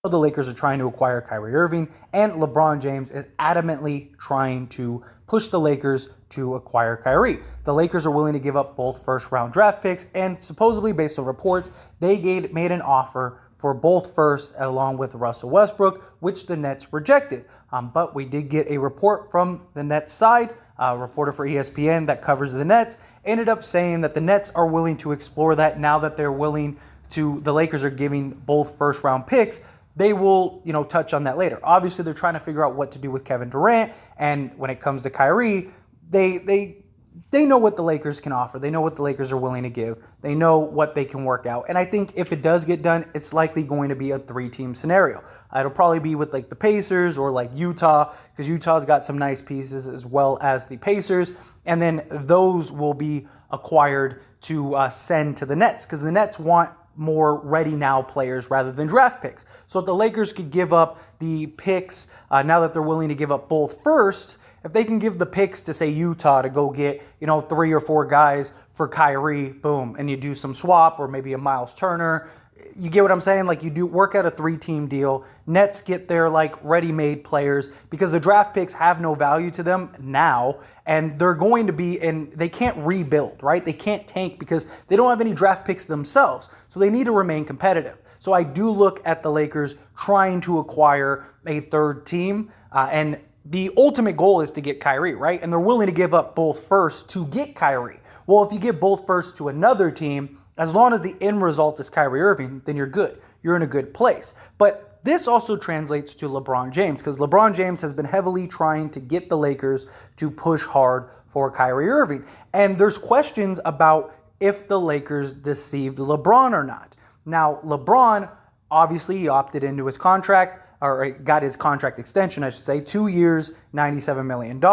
the Lakers are trying to acquire Kyrie Irving, and LeBron James is adamantly trying to push the Lakers to acquire Kyrie. The Lakers are willing to give up both first-round draft picks, and supposedly, based on reports, they made an offer for both first along with Russell Westbrook, which the Nets rejected. But we did get a report from the Nets side. A reporter for ESPN that covers the Nets ended up saying that the Nets are willing to explore that now that the Lakers are giving both first-round picks. They will, touch on that later. Obviously, they're trying to figure out what to do with Kevin Durant, and when it comes to Kyrie, they know what the Lakers can offer. They know what the Lakers are willing to give. They know what they can work out. And I think if it does get done, it's likely going to be a 3-team scenario. It'll probably be with the Pacers or Utah, because Utah's got some nice pieces as well as the Pacers. And then those will be acquired to send to the Nets, because the Nets want more ready-now players rather than draft picks. So if the Lakers could give up the picks, now that they're willing to give up both firsts, if they can give the picks to, say, Utah to go get, 3 or 4 guys for Kyrie, boom, and you do some swap or maybe a Miles Turner. You get what I'm saying? You do work out a 3-team deal. Nets get their, ready-made players, because the draft picks have no value to them now, and they're going to be, and they can't rebuild, right? They can't tank because they don't have any draft picks themselves, so they need to remain competitive. So I do look at the Lakers trying to acquire a third team, and the ultimate goal is to get Kyrie, right? And they're willing to give up both firsts to get Kyrie. Well, if you give both firsts to another team, as long as the end result is Kyrie Irving, then you're good. You're in a good place. But this also translates to LeBron James, because LeBron James has been heavily trying to get the Lakers to push hard for Kyrie Irving. And there's questions about if the Lakers deceived LeBron or not. Now, LeBron, obviously, he opted into his contract, or got his contract extension, I should say, 2 years, $97 million.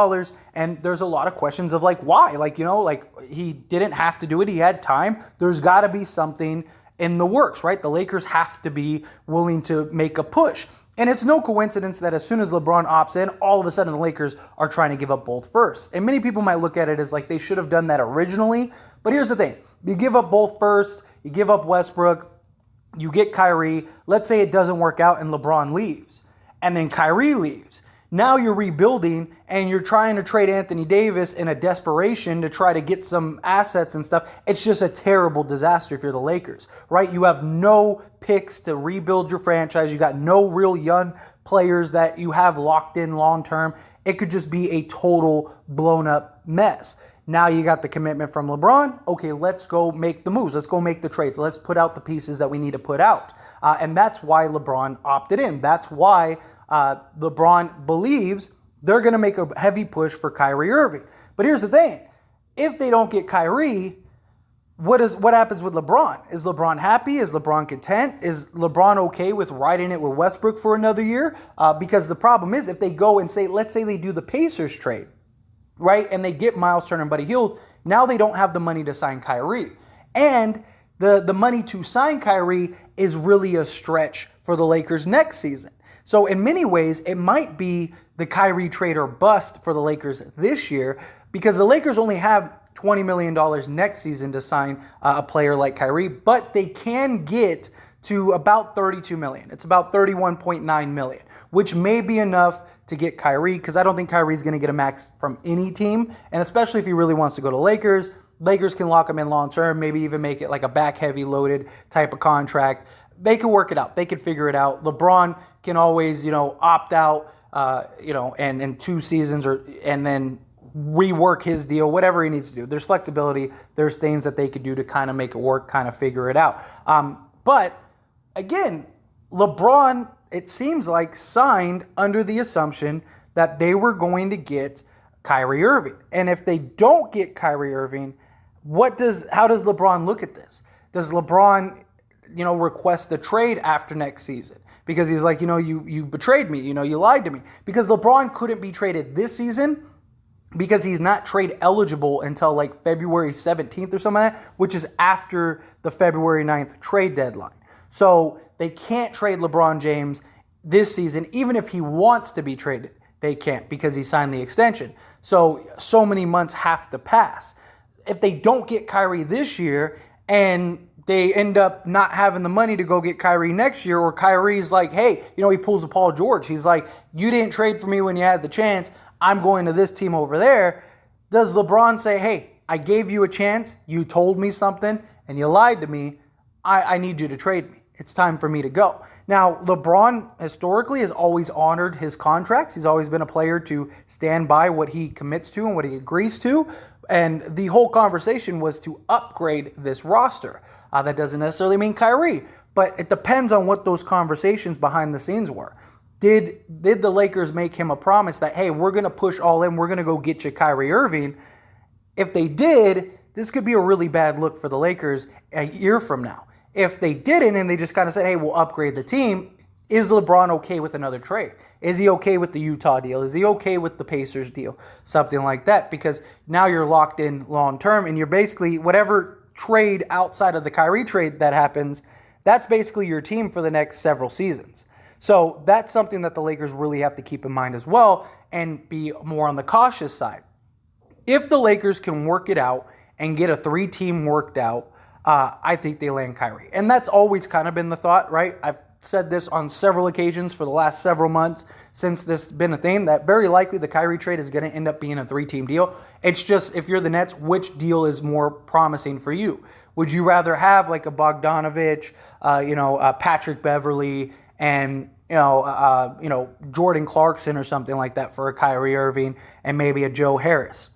And there's a lot of questions of why? He didn't have to do it. He had time. There's got to be something in the works, right? The Lakers have to be willing to make a push. And it's no coincidence that as soon as LeBron opts in, all of a sudden the Lakers are trying to give up both firsts. And many people might look at it as they should have done that originally. But here's the thing. You give up both firsts, you give up Westbrook, you get Kyrie. Let's say it doesn't work out and LeBron leaves, and then Kyrie leaves. Now you're rebuilding and you're trying to trade Anthony Davis in a desperation to try to get some assets and stuff. It's just a terrible disaster if you're the Lakers, right? You have no picks to rebuild your franchise. You got no real young players that you have locked in long term. It could just be a total blown up mess. Now you got the commitment from LeBron. Okay, let's go make the moves. Let's go make the trades. Let's put out the pieces that we need to put out. And that's why LeBron opted in. That's why LeBron believes they're going to make a heavy push for Kyrie Irving. But here's the thing. If they don't get Kyrie, what happens with LeBron? Is LeBron happy? Is LeBron content? Is LeBron okay with riding it with Westbrook for another year? Because the problem is, if they go and let's say they do the Pacers trade, right? And they get Miles Turner and Buddy Hield. Now they don't have the money to sign Kyrie. And the money to sign Kyrie is really a stretch for the Lakers next season. So in many ways, it might be the Kyrie trade or bust for the Lakers this year, because the Lakers only have $20 million next season to sign a player like Kyrie, but they can get to about $32 million. It's about $31.9 million, which may be enough to get Kyrie, because I don't think Kyrie's going to get a max from any team, and especially if he really wants to go to Lakers can lock him in long term, maybe even make it a back heavy loaded type of contract. They can work it out. They can figure it out. LeBron can always, opt out, and in 2 seasons and then rework his deal, whatever he needs to do. There's flexibility. There's things that they could do to kind of make it work, kind of figure it out. But again, LeBron, it seems like, signed under the assumption that they were going to get Kyrie Irving. And if they don't get Kyrie Irving, how does LeBron look at this? Does LeBron, request a trade after next season? Because he's like, you betrayed me, you lied to me. Because LeBron couldn't be traded this season because he's not trade eligible until February 17th or something like that, which is after the February 9th trade deadline. So they can't trade LeBron James this season. Even if he wants to be traded, they can't, because he signed the extension. So many months have to pass. If they don't get Kyrie this year and they end up not having the money to go get Kyrie next year, or Kyrie's like, hey, he pulls a Paul George. He's like, you didn't trade for me when you had the chance. I'm going to this team over there. Does LeBron say, hey, I gave you a chance, you told me something, and you lied to me. I need you to trade me. It's time for me to go. Now, LeBron historically has always honored his contracts. He's always been a player to stand by what he commits to and what he agrees to. And the whole conversation was to upgrade this roster. That doesn't necessarily mean Kyrie, but it depends on what those conversations behind the scenes were. Did the Lakers make him a promise that, hey, we're going to push all in, we're going to go get you Kyrie Irving? If they did, this could be a really bad look for the Lakers a year from now. If they didn't and they just kind of said, hey, we'll upgrade the team, is LeBron okay with another trade? Is he okay with the Utah deal? Is he okay with the Pacers deal? Something like that, because now you're locked in long term, and you're basically, whatever trade outside of the Kyrie trade that happens, that's basically your team for the next several seasons. So that's something that the Lakers really have to keep in mind as well and be more on the cautious side. If the Lakers can work it out and get a 3-team worked out, I think they land Kyrie. And that's always kind of been the thought, right? I've said this on several occasions for the last several months since this has been a thing, that very likely the Kyrie trade is going to end up being a 3-team deal. It's just, if you're the Nets, which deal is more promising for you? Would you rather have like a Bogdanovich, Patrick Beverley, and Jordan Clarkson or something like that for a Kyrie Irving, and maybe a Joe Harris?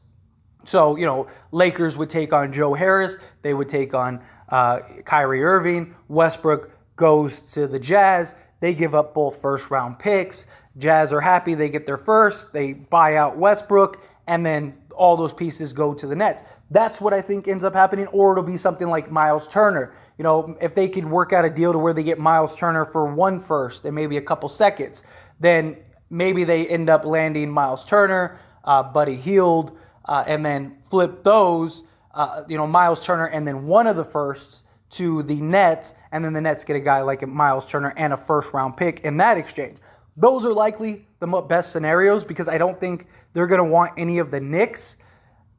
So, Lakers would take on Joe Harris. They would take on Kyrie Irving. Westbrook goes to the Jazz. They give up both first-round picks. Jazz are happy. They get their first. They buy out Westbrook, and then all those pieces go to the Nets. That's what I think ends up happening, or it'll be something like Miles Turner. If they could work out a deal to where they get Miles Turner for 1 first and maybe a couple seconds, then maybe they end up landing Miles Turner, Buddy Hield, and then flip those, Miles Turner and then one of the firsts to the Nets, and then the Nets get a guy like Miles Turner and a first-round pick in that exchange. Those are likely the best scenarios, because I don't think they're going to want any of the Knicks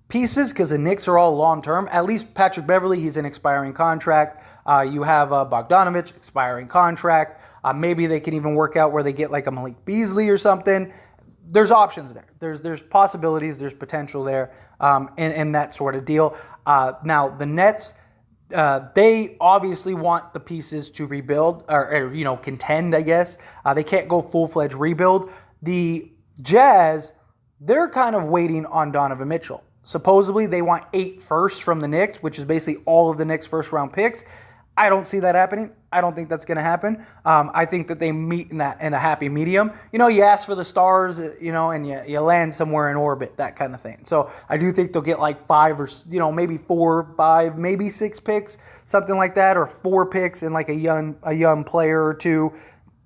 pieces, because the Knicks are all long-term. At least Patrick Beverley, he's an expiring contract. You have Bogdanovich, expiring contract. Maybe they can even work out where they get like a Malik Beasley or something. There's options there. There's possibilities. There's potential there in that sort of deal. Now, the Nets, they obviously want the pieces to rebuild or contend, I guess. They can't go full-fledged rebuild. The Jazz, they're kind of waiting on Donovan Mitchell. Supposedly, they want 8 firsts from the Knicks, which is basically all of the Knicks' first-round picks. I don't see that happening. I don't think that's going to happen. I think that they meet in a happy medium. You ask for the stars, and you land somewhere in orbit, that kind of thing. So I do think they'll get like 5 or, maybe 4, 5, maybe 6 picks, something like that, or 4 picks and like a young player or 2.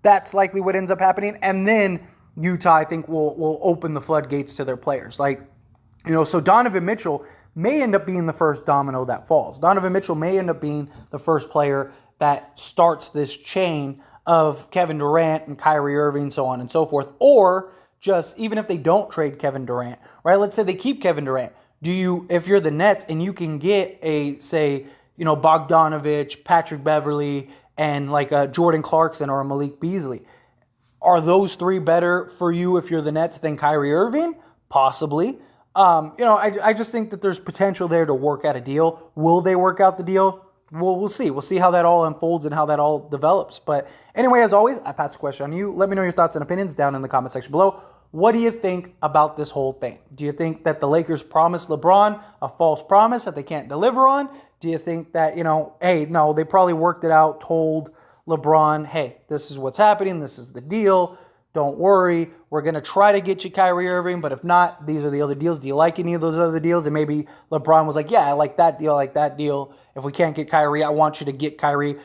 That's likely what ends up happening. And then Utah, I think, will open the floodgates to their players. So Donovan Mitchell may end up being the first domino that falls. Donovan Mitchell may end up being the first player that starts this chain of Kevin Durant and Kyrie Irving, so on and so forth. Or just, even if they don't trade Kevin Durant, right? Let's say they keep Kevin Durant. If you're the Nets and you can get Bogdanovich, Patrick Beverley, and like a Jordan Clarkson or a Malik Beasley, are those 3 better for you if you're the Nets than Kyrie Irving? Possibly. I just think that there's potential there to work out a deal. Will they work out the deal? Well, we'll see. We'll see how that all unfolds and how that all develops. But anyway, as always, I pass the question on you. Let me know your thoughts and opinions down in the comment section below. What do you think about this whole thing? Do you think that the Lakers promised LeBron a false promise that they can't deliver on? Do you think that, hey, no, they probably worked it out, told LeBron, hey, this is what's happening, this is the deal, don't worry, we're going to try to get you Kyrie Irving, but if not, these are the other deals. Do you like any of those other deals? And maybe LeBron was like, yeah, I like that deal. If we can't get Kyrie, I want you to get Kyrie.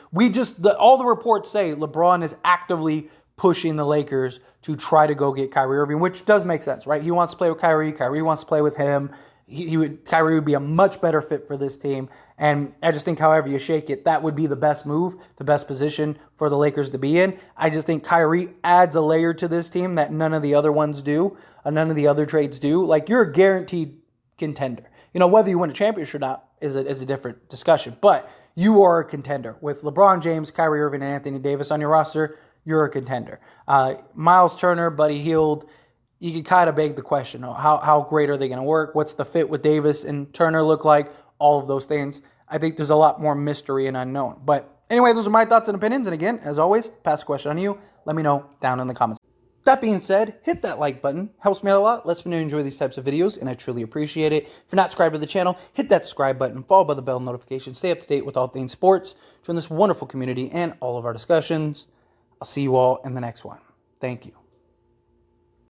All the reports say LeBron is actively pushing the Lakers to try to go get Kyrie Irving, which does make sense, right? He wants to play with Kyrie. Kyrie wants to play with him. Kyrie would be a much better fit for this team. And I just think however you shake it, that would be the best move, the best position for the Lakers to be in. I just think Kyrie adds a layer to this team that none of the other ones do, none of the other trades do. Like, you're a guaranteed contender. Whether you win a championship or not is a different discussion. But you are a contender. With LeBron James, Kyrie Irving, and Anthony Davis on your roster, you're a contender. Miles Turner, Buddy Hield, you can kind of beg the question, how great are they going to work? What's the fit with Davis and Turner look like? All of those things. I think there's a lot more mystery and unknown. But anyway, those are my thoughts and opinions. And again, as always, pass the question on you. Let me know down in the comments. That being said, hit that like button. Helps me out a lot. Lets me know you enjoy these types of videos, and I truly appreciate it. If you're not subscribed to the channel, hit that subscribe button, follow by the bell notification, stay up to date with all things sports, join this wonderful community and all of our discussions. I'll see you all in the next one. Thank you.